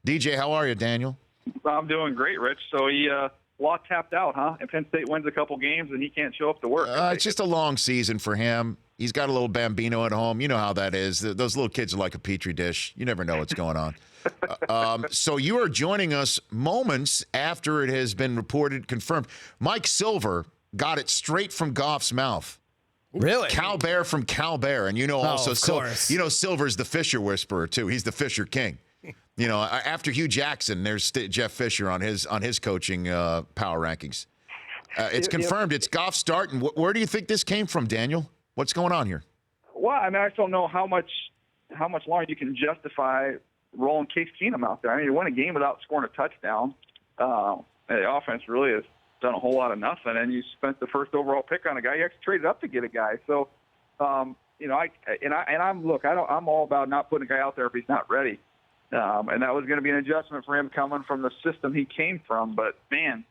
DJ, how are you, Daniel? I'm doing great, Rich. So he law tapped out, huh? And Penn State wins a couple games and he can't show up to work. It's just a long season for him. He's got a little bambino at home. You know how that is. Those little kids are like a petri dish. You never know what's going on. So you are joining us moments after it has been reported, confirmed. Mike Silver got it straight from Goff's mouth. Really? Cal Bear from Cal Bear. And you know also, of course. Silver's the Fisher whisperer, too. He's the Fisher king. You know, after Hugh Jackson, there's Jeff Fisher on his coaching power rankings. It's confirmed. It's Goff starting. Where do you think this came from, Daniel? What's going on here? Well, I mean, I just don't know how much longer you can justify rolling Case Keenum out there. I mean, you win a game without scoring a touchdown. The offense really has done a whole lot of nothing, and you spent the first overall pick on a guy. You actually traded up to get a guy. So, you know, I'm all about not putting a guy out there if he's not ready. And that was going to be an adjustment for him coming from the system he came from. But, man,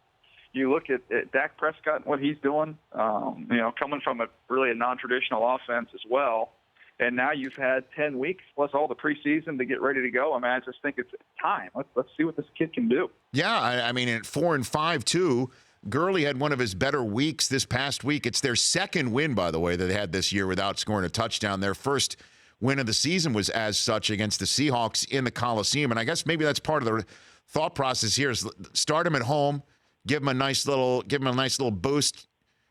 you look at Dak Prescott and what he's doing, you know, coming from a non-traditional offense as well. And now you've had 10 weeks plus all the preseason to get ready to go. I mean, I just think it's time. Let's see what this kid can do. Yeah, I mean, at 4-5, too, Gurley had one of his better weeks this past week. It's their second win, by the way, that they had this year without scoring a touchdown. Their first win of the season was as such against the Seahawks in the Coliseum. And I guess maybe that's part of the thought process here is start him at home, give him a nice little boost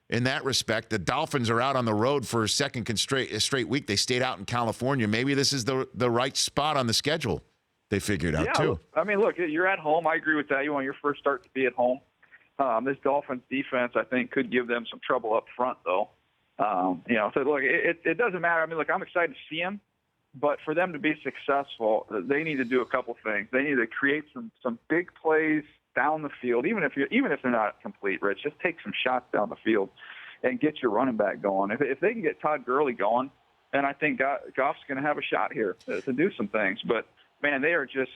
in that respect. The Dolphins are out on the road for a second straight week. They stayed out in California. Maybe this is the right spot on the schedule. They figured out too. I mean, look, you're at home. I agree with that. You want your first start to be at home. This Dolphins defense, I think, could give them some trouble up front, though. You know, so look, it doesn't matter. I mean, look, I'm excited to see him, but for them to be successful, they need to do a couple things. They need to create some big plays down the field, even if they're not complete. Rich, just take some shots down the field and get your running back going. If they can get Todd Gurley going, then I think Goff's going to have a shot here to do some things. But man, they are just.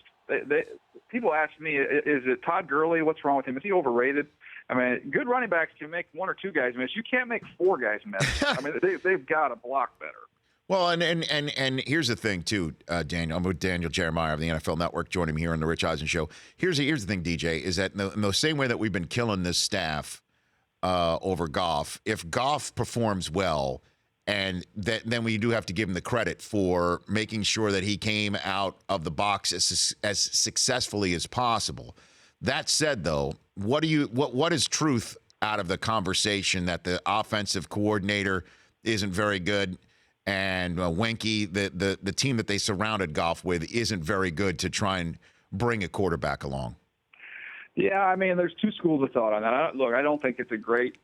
People ask me, is it Todd Gurley? What's wrong with him? Is he overrated? I mean, good running backs can make one or two guys miss. You can't make four guys miss. I mean, they've got to block better. Well, and here's the thing, too, Daniel. I'm with Daniel Jeremiah of the NFL Network joining me here on the Rich Eisen Show. Here's the thing, DJ, is that in the same way that we've been killing this staff over Goff, if Goff performs well, and then we do have to give him the credit for making sure that he came out of the box as successfully as possible. That said, though, what is truth out of the conversation that the offensive coordinator isn't very good and Wenke, the team that they surrounded Goff with, isn't very good to try and bring a quarterback along? Yeah, I mean, there's two schools of thought on that. Look, I don't think it's a great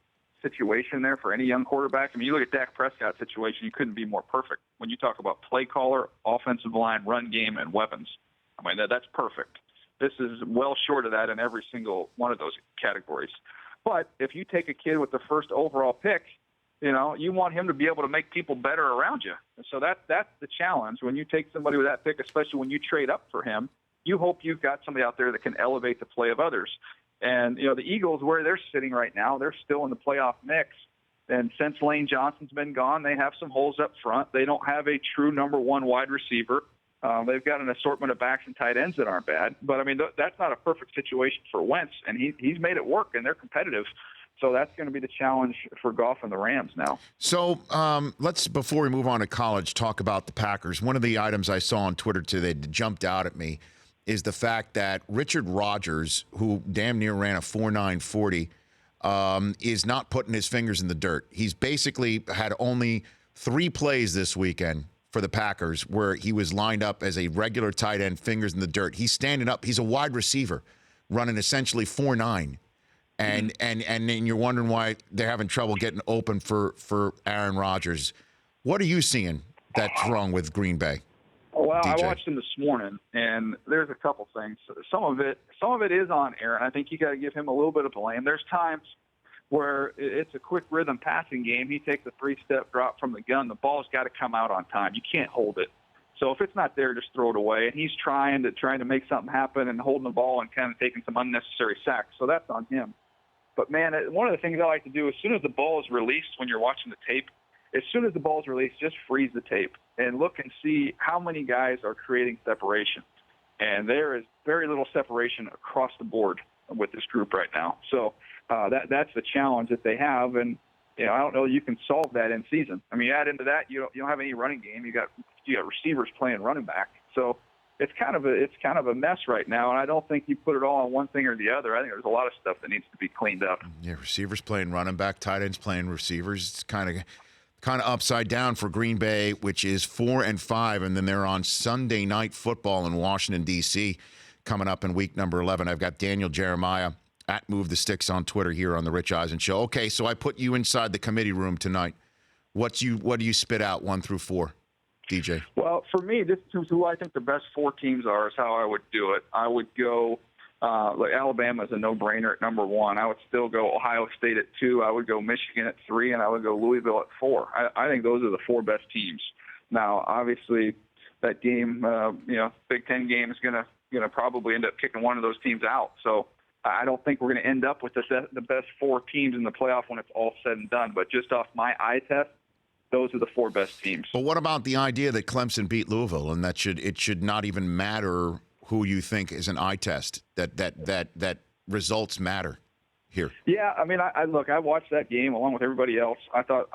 situation there for any young quarterback. I mean, you look at Dak Prescott's situation, you couldn't be more perfect. When you talk about play caller, offensive line, run game, and weapons, I mean, that's perfect. This is well short of that in every single one of those categories. But if you take a kid with the first overall pick, you know, you want him to be able to make people better around you. And so that's the challenge. When you take somebody with that pick, especially when you trade up for him, you hope you've got somebody out there that can elevate the play of others. And, you know, the Eagles, where they're sitting right now, they're still in the playoff mix. And since Lane Johnson's been gone, they have some holes up front. They don't have a true number one wide receiver. They've got an assortment of backs and tight ends that aren't bad. But, I mean, that's not a perfect situation for Wentz, and he's made it work, and they're competitive. So that's going to be the challenge for Goff and the Rams now. So let's, before we move on to college, talk about the Packers. One of the items I saw on Twitter today that jumped out at me is the fact that Richard Rodgers, who damn near ran a 4.9 40, is not putting his fingers in the dirt. He's basically had only 3 plays this weekend for the Packers where he was lined up as a regular tight end, fingers in the dirt. He's standing up. He's a wide receiver running essentially 4.9. And you're wondering why they're having trouble getting open for Aaron Rodgers. What are you seeing that's wrong with Green Bay? Well, DJ? I watched him this morning, and there's a couple things. Some of it is on Aaron. I think you got to give him a little bit of blame. There's times where it's a quick rhythm passing game. He takes a 3-step drop from the gun. The ball's got to come out on time. You can't hold it. So if it's not there, just throw it away. And he's trying to make something happen and holding the ball and kind of taking some unnecessary sacks. So that's on him. But, man, one of the things I like to do, as soon as the ball is released when you're watching the tape, as soon as the ball is released, just freeze the tape and look and see how many guys are creating separation. and there is very little separation across the board with this group right now. So that's the challenge that they have, and I don't know that you can solve that in season. I mean, you add into that, you don't have any running game. You got receivers playing running back, so it's kind of a mess right now. And I don't think you put it all on one thing or the other. I think there's a lot of stuff that needs to be cleaned up. Yeah, receivers playing running back, tight ends playing receivers. It's kind of upside down for Green Bay, which is 4-5, and then they're on Sunday Night Football in Washington D.C. coming up in week number 11. I've got Daniel Jeremiah at Move the Sticks on Twitter here on the Rich Eisen Show. Okay, so I put you inside the committee room tonight. What do you spit out 1 through 4, DJ? Well, for me, this is who I think the best 4 teams are. Is how I would do it. I would go. Like Alabama is a no-brainer at number 1. I would still go Ohio State at 2. I would go Michigan at 3, and I would go Louisville at 4. I think those are the 4 best teams. Now, obviously, that game, Big Ten game is going to probably end up kicking one of those teams out. So I don't think we're going to end up with the best 4 teams in the playoff when it's all said and done. But just off my eye test, those are the 4 best teams. But what about the idea that Clemson beat Louisville, and that it should not even matter who you think is an eye test, that results matter here? Yeah, I mean, I watched that game along with everybody else. I thought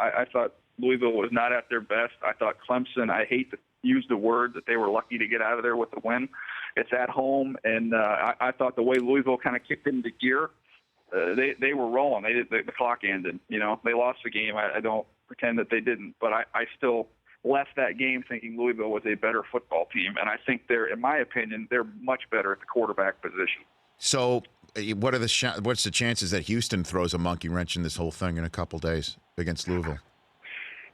Louisville was not at their best. I thought Clemson, I hate to use the word that they were lucky to get out of there with the win. It's at home, and I thought the way Louisville kind of kicked into gear, they were rolling. The clock ended. They lost the game. I don't pretend that they didn't, but I still left that game thinking Louisville was a better football team, and I think in my opinion, they're much better at the quarterback position. So, what's the chances that Houston throws a monkey wrench in this whole thing in a couple days against Louisville?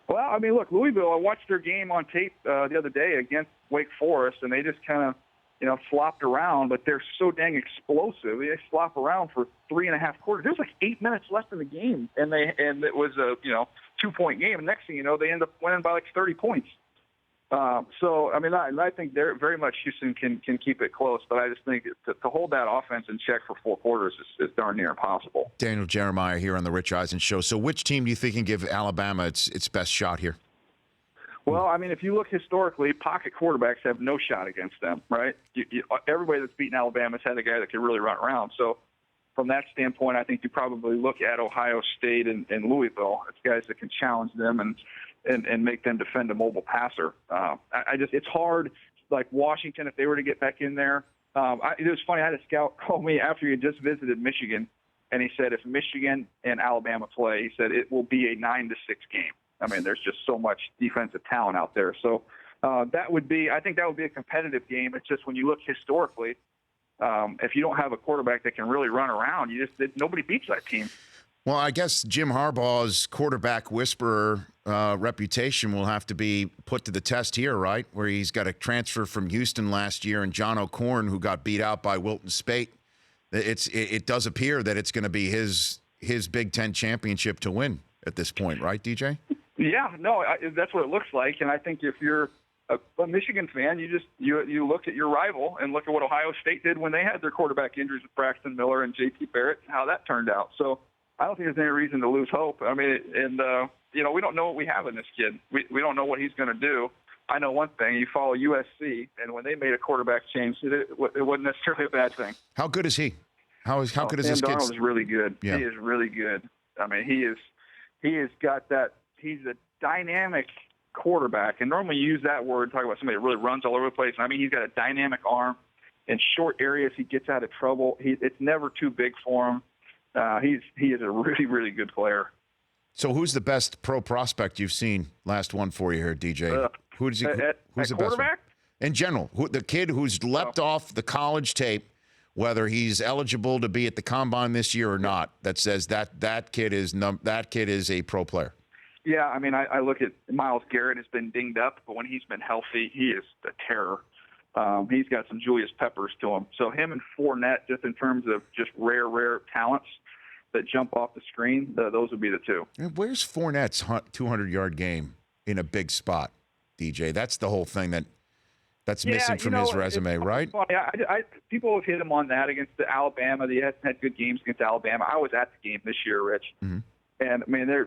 Well, I mean, look, Louisville. I watched their game on tape the other day against Wake Forest, and they just kind of flopped around, but they're so dang explosive. They slop around for 3.5 quarters. There's like 8 minutes left in the game, and it was a 2-point game. And next thing you know, they end up winning by like 30 points. So I mean, I think they're very much Houston can keep it close, but I just think to hold that offense in check for 4 quarters is darn near impossible. Daniel Jeremiah here on the Rich Eisen Show. So, which team do you think can give Alabama its best shot here? Well, I mean, if you look historically, pocket quarterbacks have no shot against them, right? Everybody that's beaten Alabama has had a guy that can really run around. So from that standpoint, I think you probably look at Ohio State and Louisville. It's guys that can challenge them and make them defend a mobile passer. It's hard, like Washington, if they were to get back in there. It was funny, I had a scout call me after he had just visited Michigan, and he said if Michigan and Alabama play, he said it will be a 9-6 game. I mean, there's just so much defensive talent out there. So I think that would be a competitive game. It's just when you look historically, if you don't have a quarterback that can really run around, nobody beats that team. Well, I guess Jim Harbaugh's quarterback whisperer reputation will have to be put to the test here, right? Where he's got a transfer from Houston last year, and John O'Korn, who got beat out by Wilton Spate. It does appear that it's going to be his Big Ten championship to win at this point, right, DJ? Yeah, no, that's what it looks like, and I think if you're a Michigan fan, you look at your rival and look at what Ohio State did when they had their quarterback injuries with Braxton Miller and J.T. Barrett, and how that turned out. So I don't think there's any reason to lose hope. I mean, we don't know what we have in this kid. We don't know what he's going to do. I know one thing: you follow USC, and when they made a quarterback change, it wasn't necessarily a bad thing. How good is he? How good is this kid? Sam Darnold is really good. Yeah. He is really good. I mean, he has got that. He's a dynamic quarterback, and normally you use that word talk about somebody that really runs all over the place. I mean, he's got a dynamic arm. In short areas, he gets out of trouble. It's never too big for him. He is a really, really good player. So, who's the best pro prospect you've seen? Last one for you here, DJ. Who's the best quarterback? In general, the kid who's leapt off the college tape, whether he's eligible to be at the combine this year or not, that says that kid is a pro player. Yeah, I mean, I look at Myles Garrett has been dinged up, but when he's been healthy, he is a terror. He's got some Julius Peppers to him. So him and Fournette, just in terms of just rare talents that jump off the screen, those would be the two. Where's Fournette's 200-yard game in a big spot, DJ? That's the whole thing that's missing from his resume, right? Funny. People have hit him on that against Alabama. They had good games against Alabama. I was at the game this year, Rich. Mm-hmm. And, I mean,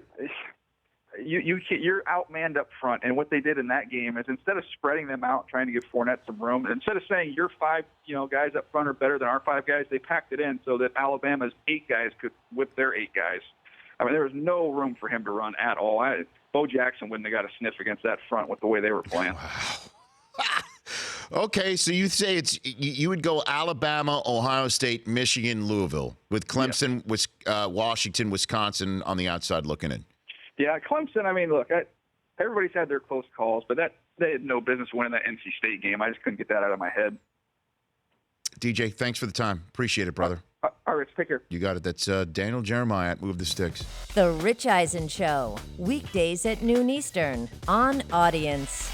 you're outmanned up front, and what they did in that game is instead of spreading them out, trying to give Fournette some room, instead of saying your 5 guys up front are better than our 5 guys, they packed it in so that Alabama's 8 guys could whip their 8 guys. I mean, there was no room for him to run at all. Bo Jackson wouldn't have got a sniff against that front with the way they were playing. Okay, so you say you would go Alabama, Ohio State, Michigan, Louisville, with Clemson, Washington, Wisconsin on the outside looking in. Yeah, Clemson, I mean, look, everybody's had their close calls, but they had no business winning that NC State game. I just couldn't get that out of my head. DJ, thanks for the time. Appreciate it, brother. All right, take care. You got it. That's Daniel Jeremiah at Move the Sticks. The Rich Eisen Show, weekdays at noon Eastern on Audience.